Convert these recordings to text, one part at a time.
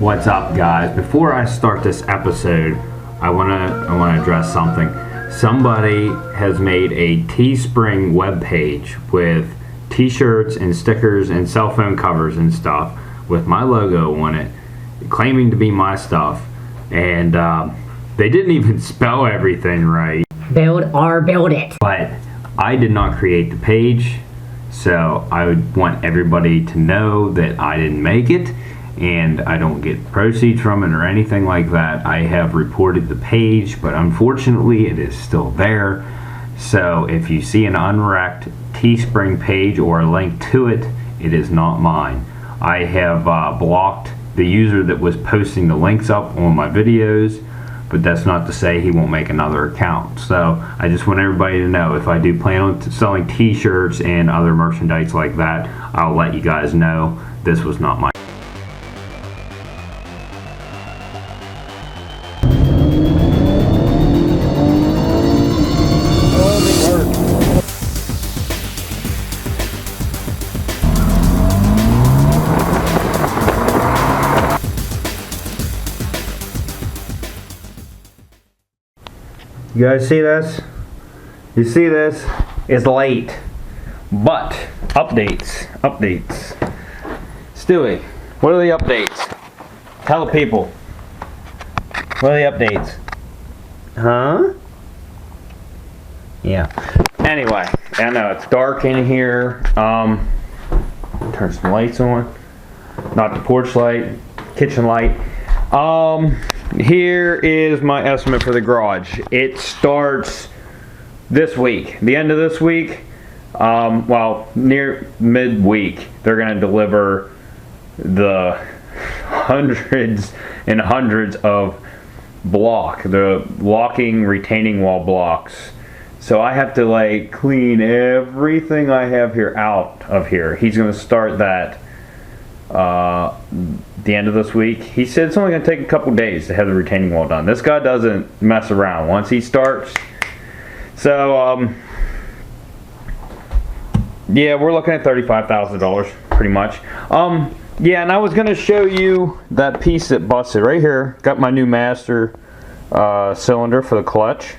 What's up, guys? Before I start this episode, I wanna address something. Somebody has made a Teespring webpage with t-shirts and stickers and cell phone covers and stuff with my logo on it, claiming to be my stuff, and they didn't even spell everything right. Build or build it. But I did not create the page, so I would want everybody to know that I didn't make it and I don't get proceeds from it or anything like that. I have reported the page, but unfortunately it is still there. So if you see an Unwrecked Teespring page or a link to it, it is not mine. I have blocked the user that was posting the links up on my videos, but that's not to say he won't make another account. So I just want everybody to know, if I do plan on selling t-shirts and other merchandise like that, I'll let you guys know this was not my. You guys see this? You see this? It's late. But, updates. Stewie, what are the updates? Tell the people. What are the updates? Huh? Yeah. Anyway, I know it's dark in here. Turn some lights on. Not the porch light, kitchen light. Here is my estimate for the garage. It starts this week, the end of this week. Well, near midweek, they're going to deliver the hundreds and hundreds of the locking retaining wall blocks. So I have to like clean everything I have here out of here. He's going to start that the end of this week. He said it's only going to take a couple days to have the retaining wall done. This guy doesn't mess around once he starts. So yeah, we're looking at $35,000 pretty much. Yeah, and I was going to show you that piece that busted right here. Got my new master cylinder for the clutch.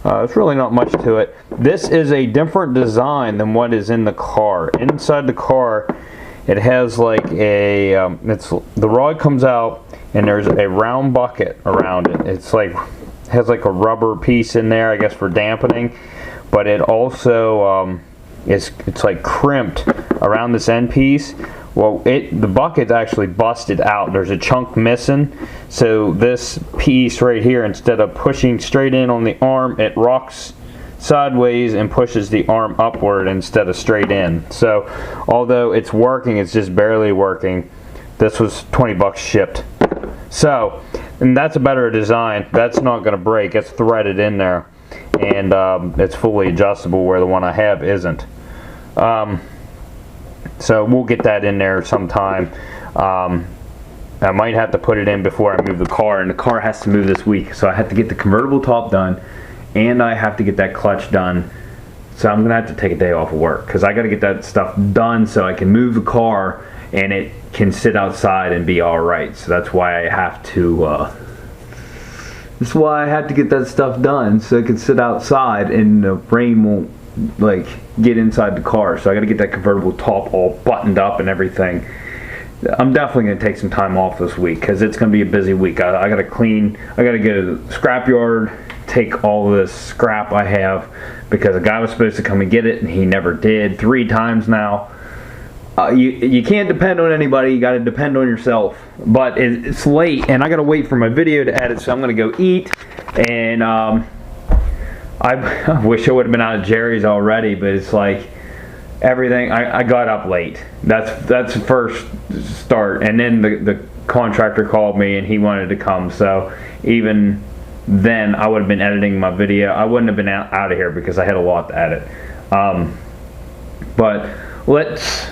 It's really not much to it. This is a different design than what is in the car. Inside the car, it has like a, the rod comes out and there's a round bucket around it. It's like, has like a rubber piece in there, I guess, for dampening, but it also it's like crimped around this end piece. Well, the bucket's actually busted out. There's a chunk missing, so this piece right here, instead of pushing straight in on the arm, it rocks sideways and pushes the arm upward instead of straight in. So although it's working, it's just barely working. This was 20 bucks shipped. So, and that's a better design. That's not going to break. It's threaded in there, and it's fully adjustable, where the one I have isn't. So we'll get that in there sometime. I might have to put it in before I move the car, and the car has to move this week, so I have to get the convertible top done and I have to get that clutch done. So I'm gonna have to take a day off of work because I got to get that stuff done so I can move the car and it can sit outside and be all right. So that's why I have to get that stuff done, so it can sit outside and the rain won't like get inside the car. So I got to get that convertible top all buttoned up and everything. I'm definitely going to take some time off this week because it's going to be a busy week. I got to clean. I got to go to the scrapyard, take all this scrap I have, because a guy was supposed to come and get it and he never did. 3 times now. You can't depend on anybody. You got to depend on yourself. But it's late and I got to wait for my video to edit, so I'm going to go eat. And I wish I would have been out of Jerry's already, but it's like everything. I got up late. That's the first start, and then the contractor called me and he wanted to come. So even then, I would have been editing my video. I wouldn't have been out of here because I had a lot to edit. But let's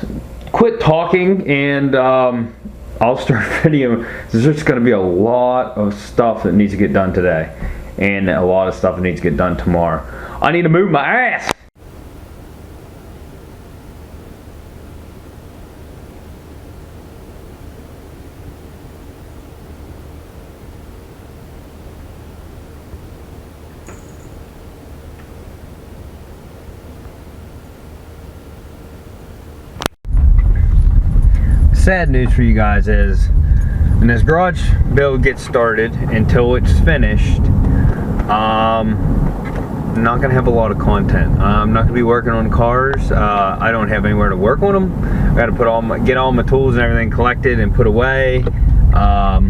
quit talking and I'll start video. There's just going to be a lot of stuff that needs to get done today, and a lot of stuff that needs to get done tomorrow. I need to move my ass. sad news for you guys is when this garage build gets started until it's finished, I'm not gonna have a lot of content. I'm not gonna be working on cars. I don't have anywhere to work on them. I gotta get all my tools and everything collected and put away. I'm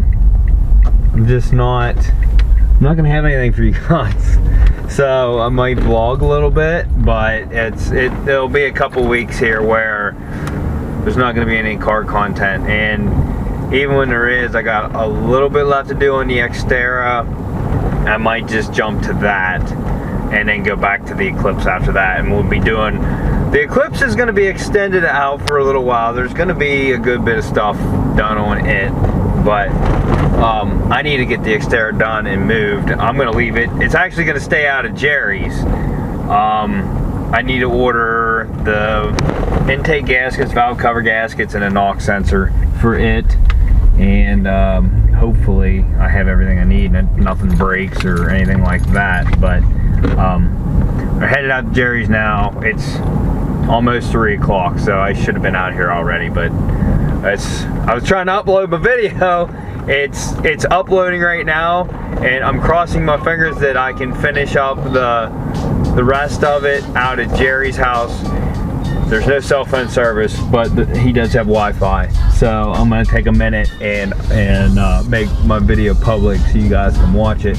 not gonna have anything for you guys. So I might vlog a little bit, but it'll be a couple weeks here where there's not gonna be any car content. And even when there is, I got a little bit left to do on the Xterra. I might just jump to that and then go back to the Eclipse after that. And we'll be doing, the Eclipse is gonna be extended out for a little while. There's gonna be a good bit of stuff done on it, but I need to get the Xterra done and moved. I'm gonna leave it. It's actually gonna stay out of Jerry's. I need to order the intake gaskets, valve cover gaskets, and a knock sensor for it. And hopefully I have everything I need and nothing breaks or anything like that. But we're headed out to Jerry's now. It's almost 3 o'clock, so I should have been out here already, but I was trying to upload my video. It's uploading right now, and I'm crossing my fingers that I can finish up the rest of it out at Jerry's house. There's no cell phone service, but he does have Wi-Fi, so I'm gonna take a minute and make my video public so you guys can watch it,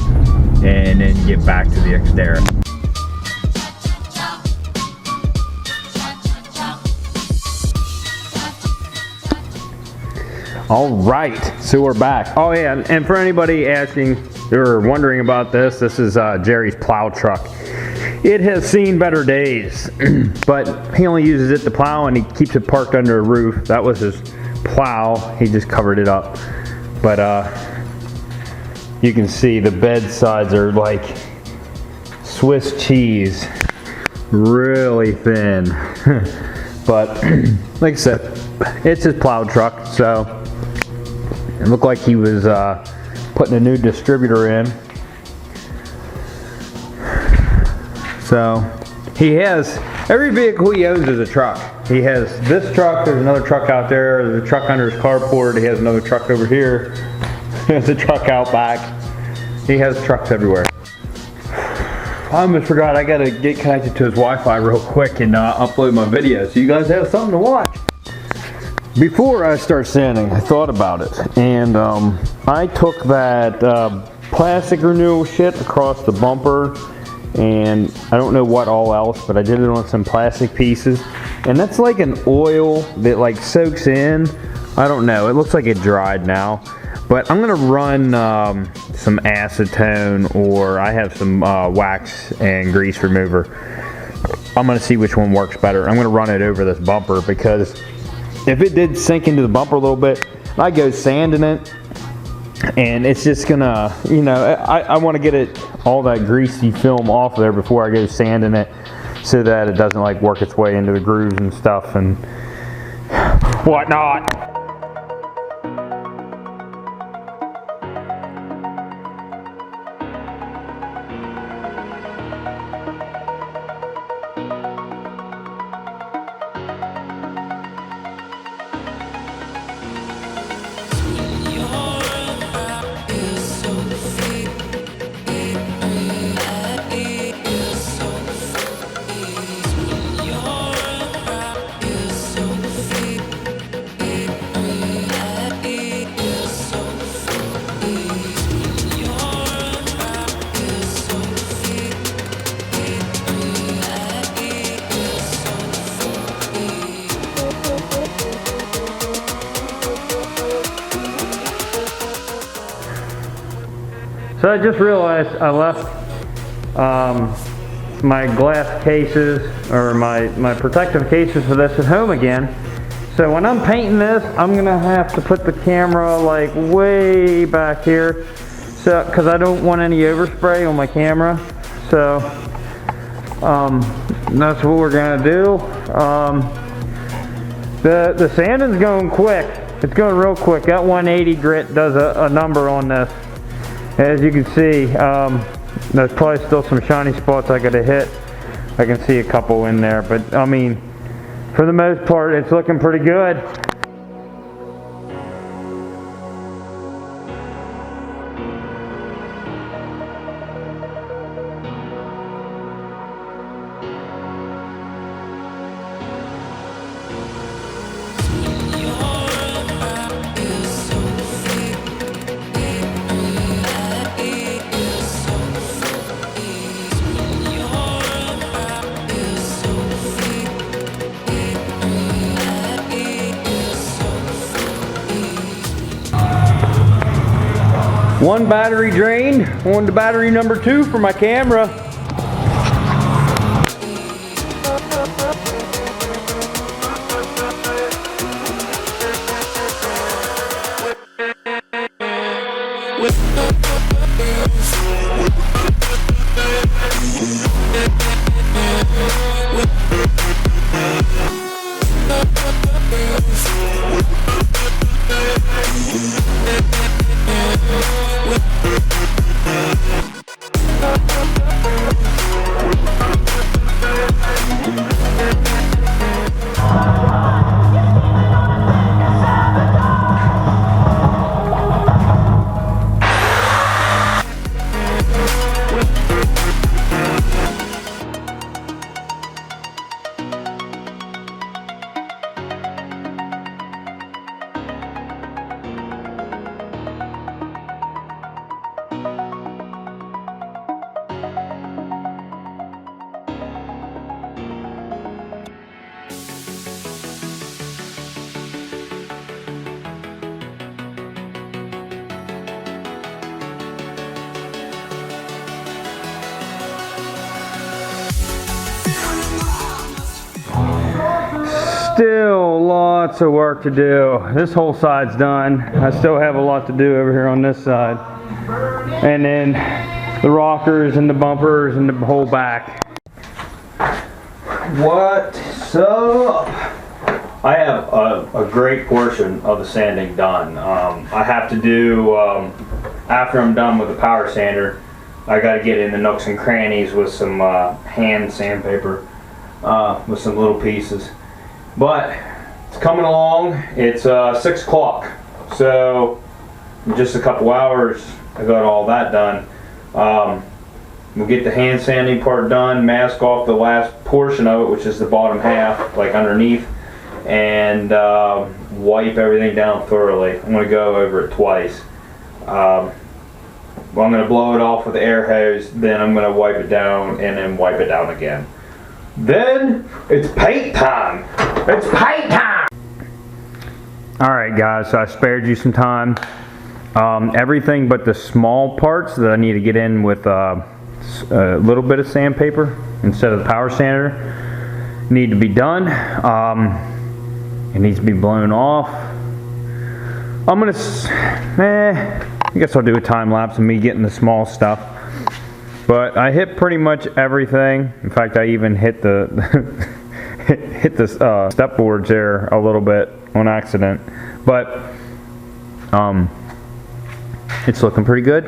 and then get back to the Xterra. All right, so we're back. Oh yeah, and for anybody asking or wondering about this is Jerry's plow truck. It has seen better days, but he only uses it to plow, and he keeps it parked under a roof. That was his plow. He just covered it up. But you can see the bed sides are like Swiss cheese, really thin. But like I said, it's his plow truck, so it looked like he was putting a new distributor in. So he has, every vehicle he owns is a truck. He has this truck, there's another truck out there, there's a truck under his carport, he has another truck over here, there's a truck out back. He has trucks everywhere. I almost forgot, I gotta get connected to his Wi-Fi real quick and upload my video so you guys have something to watch. Before I start sanding, I thought about it, and I took that plastic renewal shit across the bumper, and I don't know what all else, but I did it on some plastic pieces, and that's like an oil that like soaks in. I don't know, it looks like it dried now, but I'm gonna run some acetone, or I have some wax and grease remover. I'm gonna see which one works better. I'm gonna run it over this bumper, because if it did sink into the bumper a little bit, I go sanding it, and it's just gonna, you know, I want to get it, all that greasy film off there before I go sanding it, so that it doesn't like work its way into the grooves and stuff and whatnot. So I just realized I left my glass cases, or my protective cases for this at home again. So when I'm painting this, I'm gonna have to put the camera like way back here, so because I don't want any overspray on my camera. So that's what we're gonna do. The sanding's going quick. It's going real quick. That 180 grit does a number on this. As you can see, there's probably still some shiny spots I gotta hit. I can see a couple in there, but I mean, for the most part, it's looking pretty good. One battery drained, on to battery number 2 for my camera. Still lots of work to do. This whole side's done. I still have a lot to do over here on this side. And then the rockers and the bumpers and the whole back. What's up? I have a great portion of the sanding done. I have to do, after I'm done with the power sander, I got to get in the nooks and crannies with some hand sandpaper, with some little pieces. But it's coming along. It's 6 o'clock, so in just a couple hours I got all that done. We'll get the hand sanding part done, mask off the last portion of it, which is the bottom half, like underneath, and wipe everything down thoroughly. I'm going to go over it twice. Well, I'm going to blow it off with the air hose, then I'm going to wipe it down and then wipe it down again. Then it's paint time. It's paint time. Alright guys, so I spared you some time. Everything but the small parts that I need to get in with a little bit of sandpaper instead of the power sander need to be done. It needs to be blown off. I'm gonna, I guess I'll do a time lapse of me getting the small stuff. But I hit pretty much everything. In fact, I even hit the hit the step boards there a little bit on accident. But it's looking pretty good.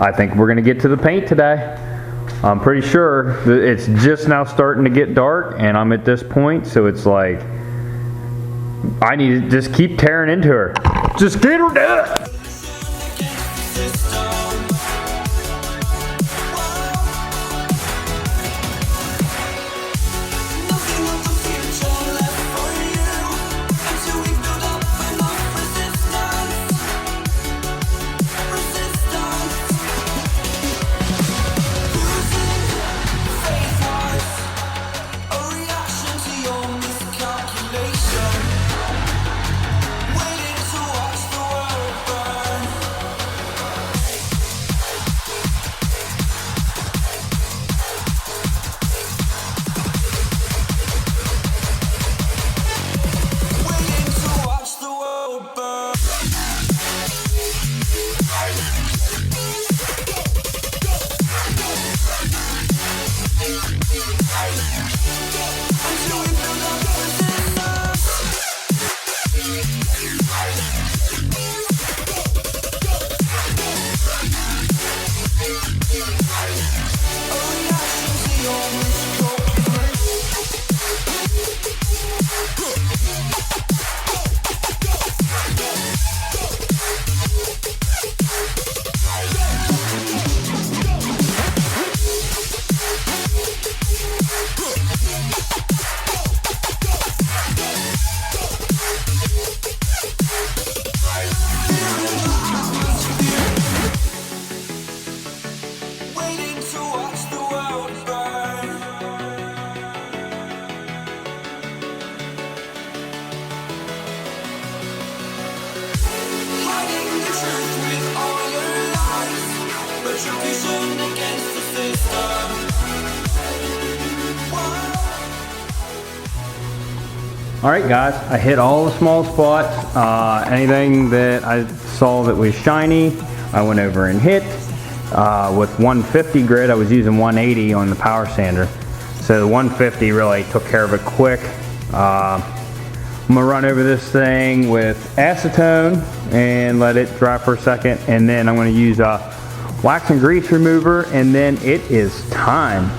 I think we're gonna get to the paint today. I'm pretty sure that it's just now starting to get dark, and I'm at this point, so it's like I need to just keep tearing into her. Just get her done. Alright guys, I hit all the small spots. Anything that I saw that was shiny, I went over and hit. With 150 grit, I was using 180 on the power sander. So the 150 really took care of it quick. I'm gonna run over this thing with acetone and let it dry for a second. And then I'm gonna use a wax and grease remover, and then it is time.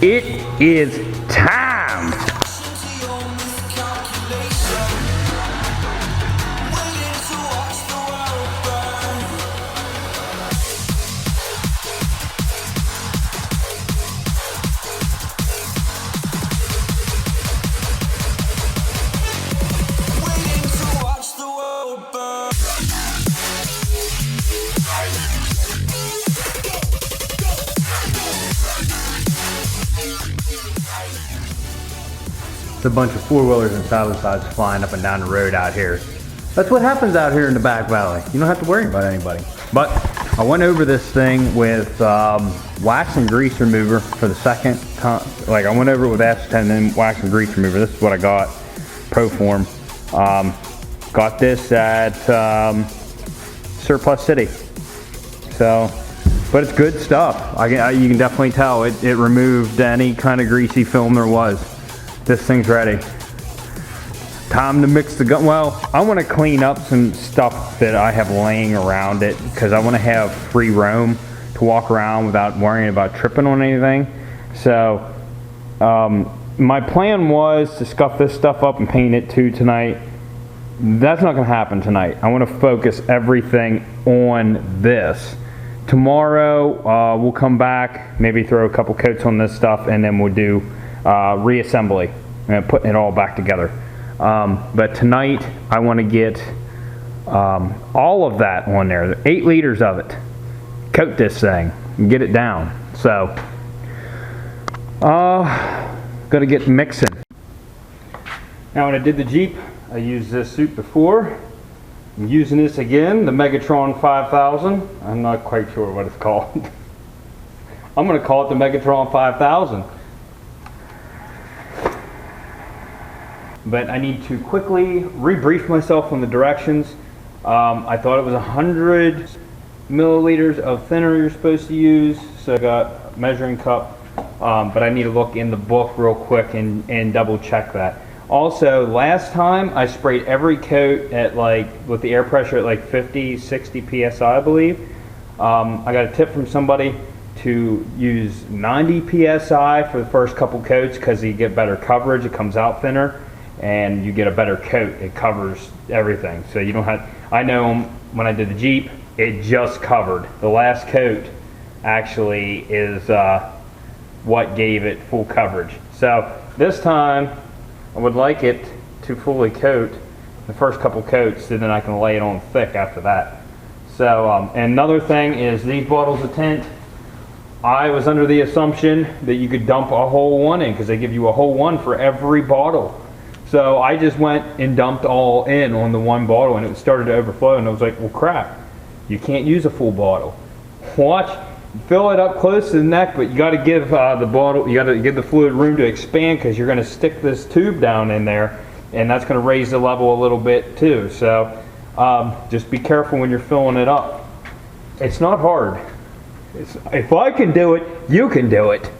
It is time! A bunch of four-wheelers and side-by-sides flying up and down the road out here. That's what happens out here in the back valley. You don't have to worry about anybody. But I went over this thing with wax and grease remover for the second time. Like I went over it with acetone and then wax and grease remover. This is what I got, Pro Form. Got this at Surplus City. So, but it's good stuff. You can definitely tell it removed any kind of greasy film there was. This thing's ready. Time to mix the gun. Well, I want to clean up some stuff that I have laying around it because I want to have free roam to walk around without worrying about tripping on anything. So my plan was to scuff this stuff up and paint it too tonight. That's not going to happen tonight. I want to focus everything on this. Tomorrow we'll come back, maybe throw a couple coats on this stuff, and then we'll do reassembly and putting it all back together. But tonight I want to get all of that on there, 8 liters of it, coat this thing and get it down. So gotta get mixing. Now when I did the Jeep, I used this suit before. I'm using this again, the Megatron 5000. I'm not quite sure what it's called. I'm gonna call it the Megatron 5000. But I need to quickly rebrief myself on the directions. I thought it was 100 milliliters of thinner you're supposed to use, so I got a measuring cup, but I need to look in the book real quick and double check that. Also, last time I sprayed every coat at with the air pressure at 50, 60 psi, I believe. I got a tip from somebody to use 90 psi for the first couple coats because you get better coverage, it comes out thinner, and you get a better coat. It covers everything, so you don't have. I know when I did the Jeep, it just covered. The last coat actually is what gave it full coverage. So this time I would like it to fully coat the first couple coats, and then I can lay it on thick after that. So and another thing is these bottles of tint. I was under the assumption that you could dump a whole one in because they give you a whole one for every bottle. So I just went and dumped all in on the one bottle, and it started to overflow, and I was like, well crap, you can't use a full bottle. Watch, fill it up close to the neck, but you got to give the bottle, you got to give the fluid room to expand because you're going to stick this tube down in there, and that's going to raise the level a little bit too. So just be careful when you're filling it up. It's not hard. If I can do it, you can do it.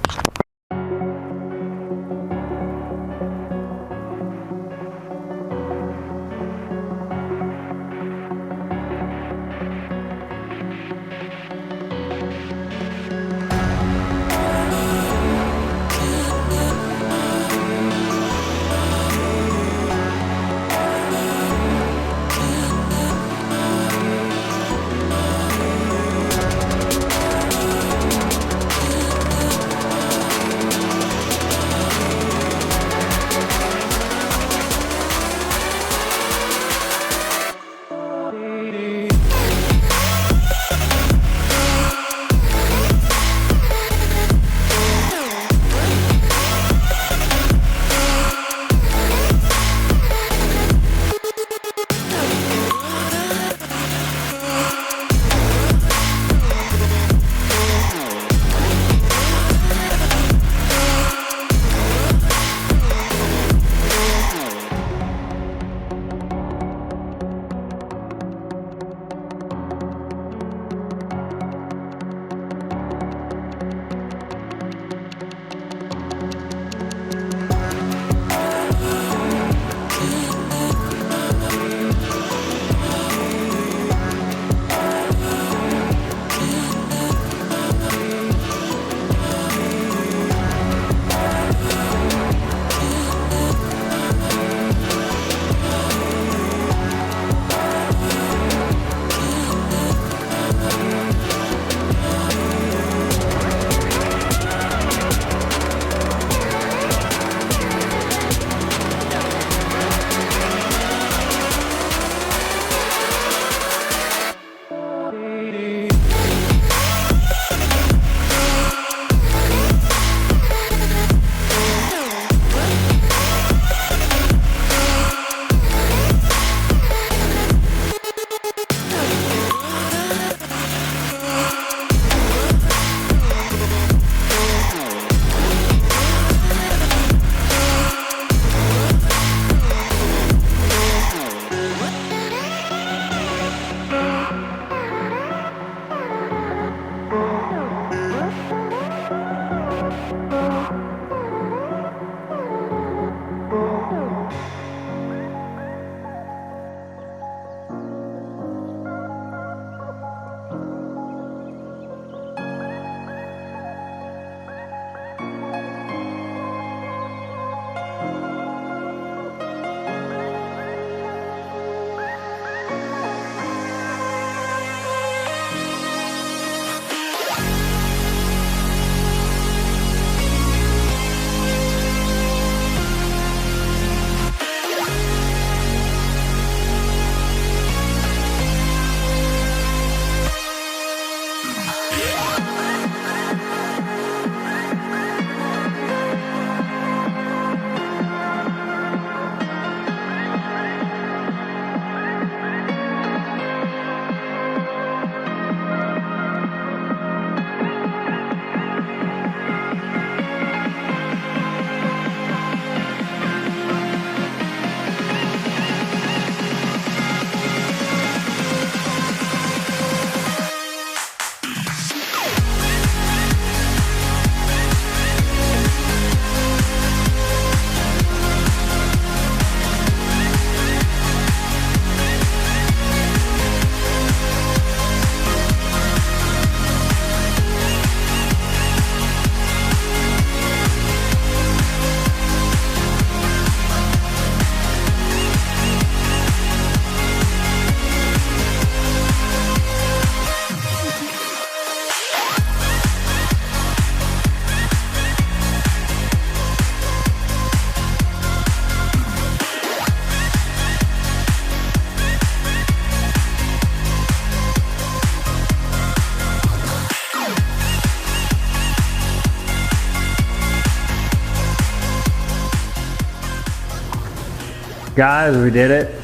Guys, we did it.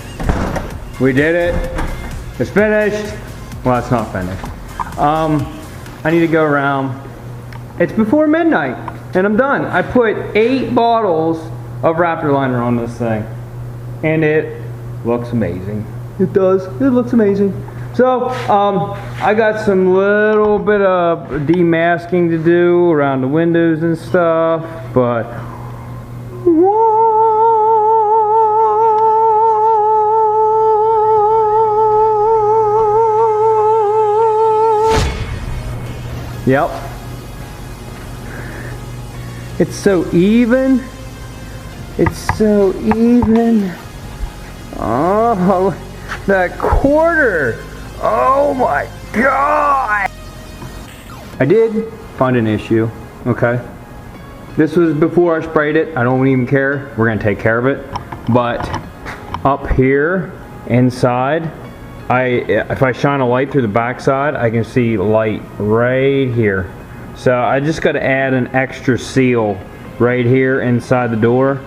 We did it. It's finished. Well, it's not finished. I need to go around. It's before midnight, and I'm done. I put 8 bottles of Raptor liner on this thing, and it looks amazing. It does. It looks amazing. So, I got some little bit of demasking to do around the windows and stuff, but yep. It's so even. It's so even. Oh, that quarter. Oh my God. I did find an issue, okay? This was before I sprayed it. I don't even care. We're gonna take care of it. But up here, inside, if I shine a light through the backside, I can see light right here. So I just got to add an extra seal right here inside the door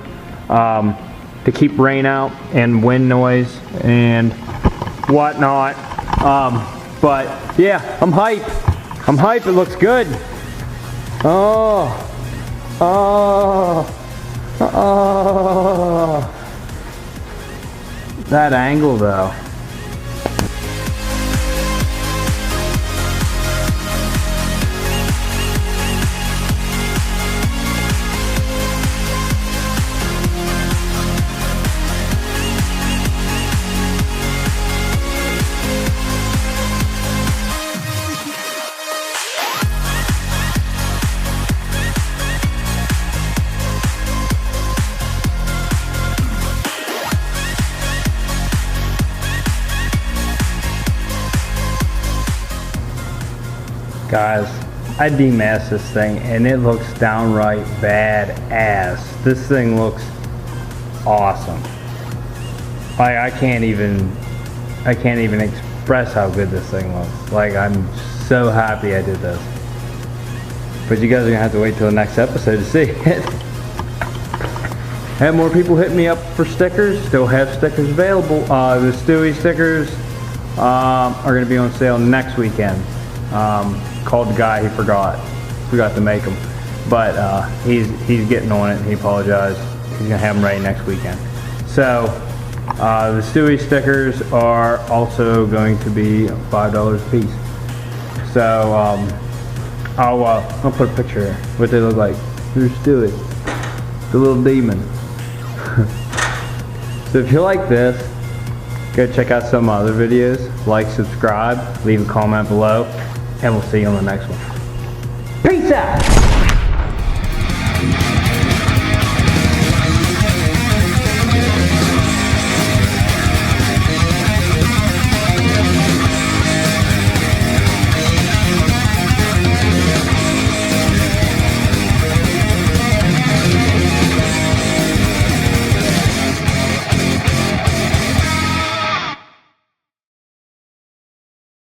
to keep rain out and wind noise and whatnot. But yeah, I'm hype. I'm hype. It looks good. Oh, that angle though. Guys, I demasked this thing and it looks downright badass. This thing looks awesome. I can't even express how good this thing looks. Like, I'm so happy I did this. But you guys are gonna have to wait till the next episode to see it. Have more people hit me up for stickers. Still have stickers available. The Stewie stickers are gonna be on sale next weekend. Called the guy, he forgot to make them, but he's getting on it and he apologized. He's gonna have them ready next weekend. So the Stewie stickers are also going to be $5 a piece. So I'll put a picture here what they look like. Here's Stewie, the little demon. So if you like this, go check out some other videos. Like, subscribe, leave a comment below, and we'll see you on the next one. Peace out!